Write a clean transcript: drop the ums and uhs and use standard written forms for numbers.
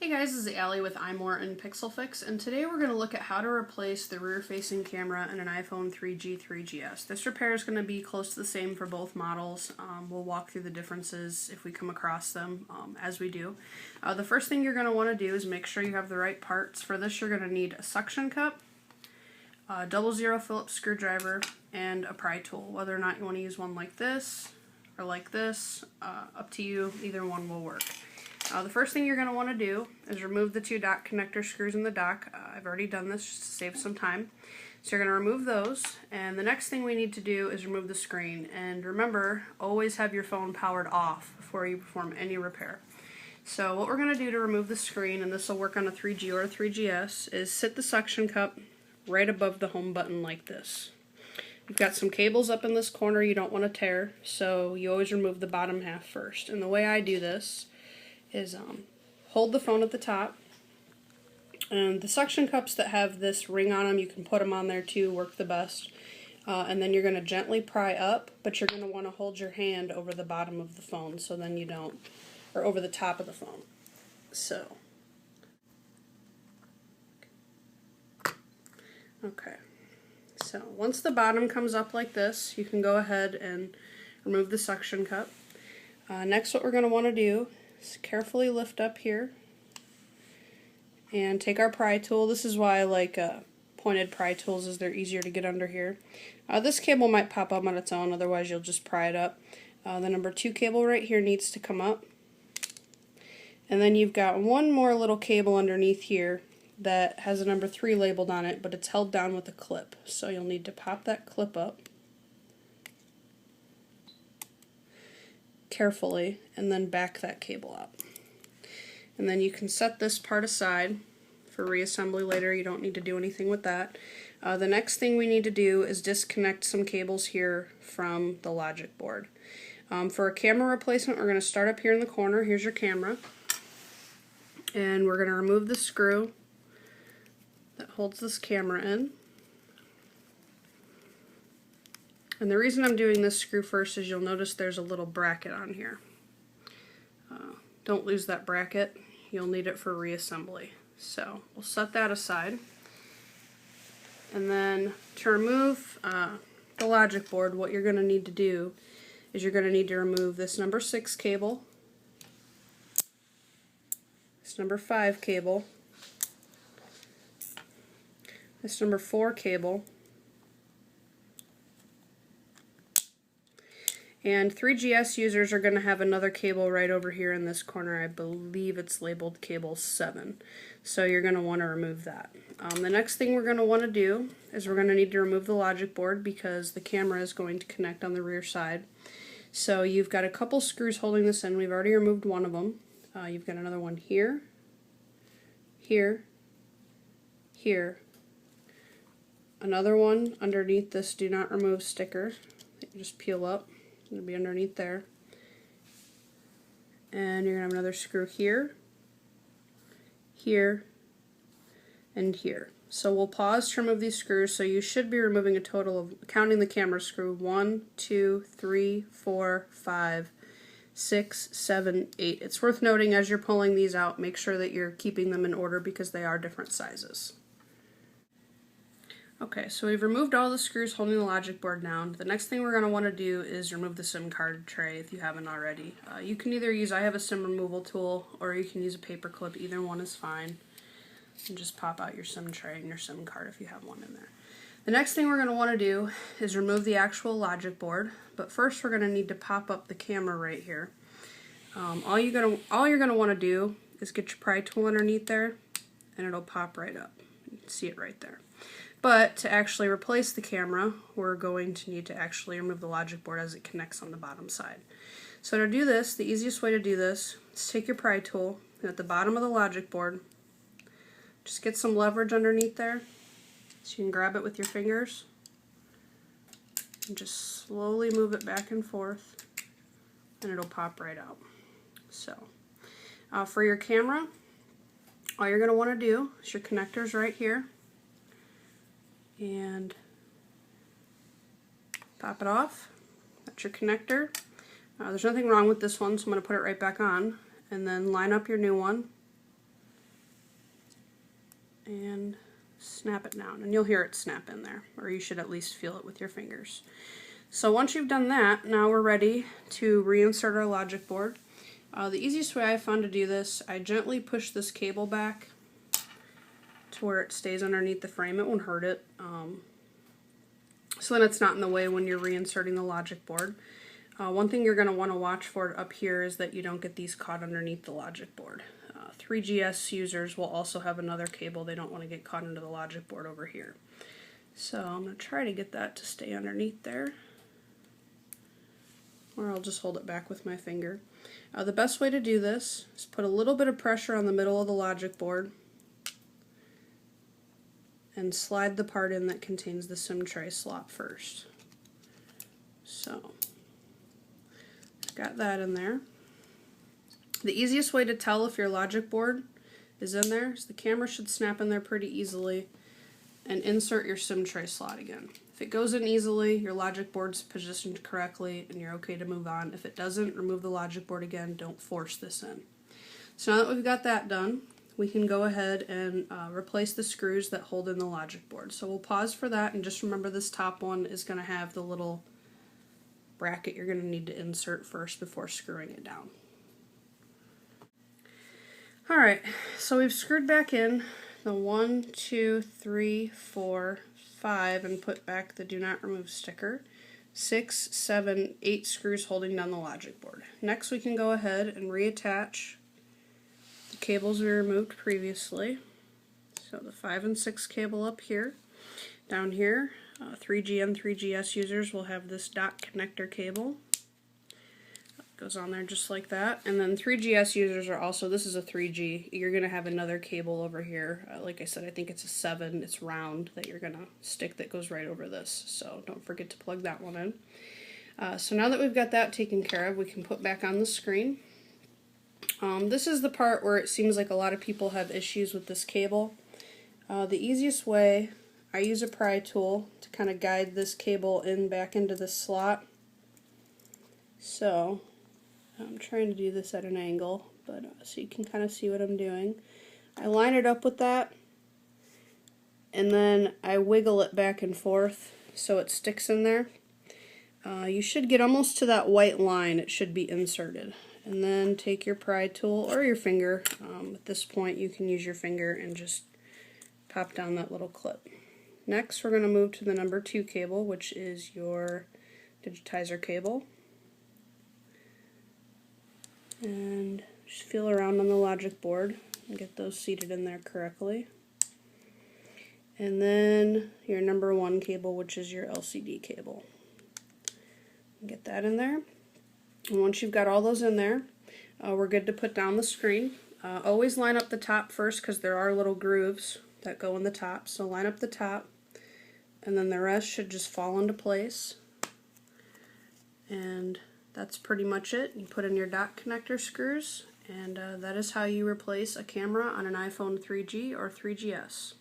Hey guys, this is Allie with iMore and Pixel Fix, and today we're going to look at how to replace the rear-facing camera in an iPhone 3G, 3GS. This repair is going to be close to the same for both models. We'll walk through the differences if we come across them as we do. The first thing you're going to want to do is make sure you have the right parts. For this you're going to need a suction cup, a 00 Phillips screwdriver, and a pry tool. Whether or not you want to use one like this or like this, up to you, either one will work. The first thing you're going to want to do is remove the two dock connector screws in the dock. I've already done this just to save some time. So you're going to remove those, and the next thing we need to do is remove the screen. And remember, always have your phone powered off before you perform any repair. So what we're going to do to remove the screen, and this will work on a 3G or a 3GS, is sit the suction cup right above the home button like this. You've got some cables up in this corner you don't want to tear, so you always remove the bottom half first. And the way I do this is hold the phone at the top, and the suction cups that have this ring on them, you can put them on there too, work the best. And then you're going to gently pry up, but you're going to want to hold your hand over the bottom of the phone so then you don't, or over the top of the phone. So, okay. So once the bottom comes up like this, you can go ahead and remove the suction cup. Next, what we're going to want to do is carefully lift up here and take our pry tool. This is why I like pointed pry tools, is they're easier to get under here. This cable might pop up on its own, otherwise you'll just pry it up. The number 2 cable right here needs to come up. And then you've got one more little cable underneath here that has a number 3 labeled on it, but it's held down with a clip. So you'll need to pop that clip up carefully and then back that cable up. And then you can set this part aside for reassembly later. You don't need to do anything with that. The next thing we need to do is disconnect some cables here from the logic board. For a camera replacement, we're going to start up here in the corner. Here's your camera. And we're going to remove the screw that holds this camera in. And the reason I'm doing this screw first is you'll notice there's a little bracket on here. Don't lose that bracket. You'll need it for reassembly. So we'll set that aside. And then to remove the logic board, what you're going to need to do is you're going to need to remove this number 6 cable, this number 5 cable, this number 4 cable, and 3GS users are going to have another cable right over here in this corner. I believe it's labeled cable 7. So you're going to want to remove that. The next thing we're going to want to do is we're going to need to remove the logic board because the camera is going to connect on the rear side. So you've got a couple screws holding this in. We've already removed one of them. You've got another one here, here, here. Another one underneath this do not remove sticker that you just peel up. It'll be underneath there. And you're going to have another screw here, here, and here. So we'll pause to remove these screws. So you should be removing a total of, counting the camera screw, 1, 2, 3, 4, 5, 6, 7, 8. It's worth noting as you're pulling these out, make sure that you're keeping them in order because they are different sizes. Okay, so we've removed all the screws holding the logic board down. The next thing we're going to want to do is remove the SIM card tray if you haven't already. You can either use, I have a SIM removal tool, or you can use a paper clip. Either one is fine. And just pop out your SIM tray and your SIM card if you have one in there. The next thing we're going to want to do is remove the actual logic board, but first we're going to need to pop up the camera right here. All you're going to want to do is get your pry tool underneath there, and it'll pop right up. You can see it right there. But to actually replace the camera, we're going to need to actually remove the logic board as it connects on the bottom side. So to do this, the easiest way to do this is take your pry tool, and at the bottom of the logic board, just get some leverage underneath there, so you can grab it with your fingers, and just slowly move it back and forth, and it'll pop right out. So, for your camera, all you're going to want to do is your connectors right here, and pop it off. That's your connector. There's nothing wrong with this one, so I'm going to put it right back on, and then line up your new one and snap it down. And you'll hear it snap in there, or you should at least feel it with your fingers. So once you've done that, now we're ready to reinsert our logic board. The easiest way I found to do this, I gently push this cable back to where it stays underneath the frame. It won't hurt it. So then it's not in the way when you're reinserting the logic board. One thing you're going to want to watch for up here is that you don't get these caught underneath the logic board. 3GS users will also have another cable. They don't want to get caught into the logic board over here. So I'm going to try to get that to stay underneath there. Or I'll just hold it back with my finger. The best way to do this is put a little bit of pressure on the middle of the logic board and slide the part in that contains the SIM tray slot first. So, got that in there. The easiest way to tell if your logic board is in there is the camera should snap in there pretty easily, and insert your SIM tray slot again. If it goes in easily, your logic board's positioned correctly and you're okay to move on. If it doesn't, remove the logic board again. Don't force this in. So now that we've got that done, we can go ahead and replace the screws that hold in the logic board. So we'll pause for that, and just remember this top one is going to have the little bracket you're going to need to insert first before screwing it down. Alright, so we've screwed back in the 1, 2, 3, 4, 5 and put back the do not remove sticker. 6, 7, 8 screws holding down the logic board. Next we can go ahead and reattach the cables we removed previously. So the 5 and 6 cable up here. Down here, 3G and 3GS users will have this dot connector cable. Goes on there just like that. And then 3GS users are also, this is a 3G, you're going to have another cable over here. Like I said, I think it's a 7, it's round, that you're going to stick that goes right over this. So don't forget to plug that one in. So now that we've got that taken care of, we can put back on the screen. This is the part where it seems like a lot of people have issues with this cable. The easiest way, I use a pry tool to kind of guide this cable in back into this slot. So I'm trying to do this at an angle, but so you can kind of see what I'm doing. I line it up with that, and then I wiggle it back and forth so it sticks in there. You should get almost to that white line. It should be inserted. And then take your pry tool or your finger. At this point you can use your finger and just pop down that little clip. Next we're going to move to the number 2 cable, which is your digitizer cable. And just feel around on the logic board and get those seated in there correctly. And then your number 1 cable, which is your LCD cable. Get that in there. And once you've got all those in there, we're good to put down the screen. Always line up the top first, because there are little grooves that go in the top. So line up the top, and then the rest should just fall into place. And that's pretty much it. You put in your dot connector screws, and that is how you replace a camera on an iPhone 3G or 3GS.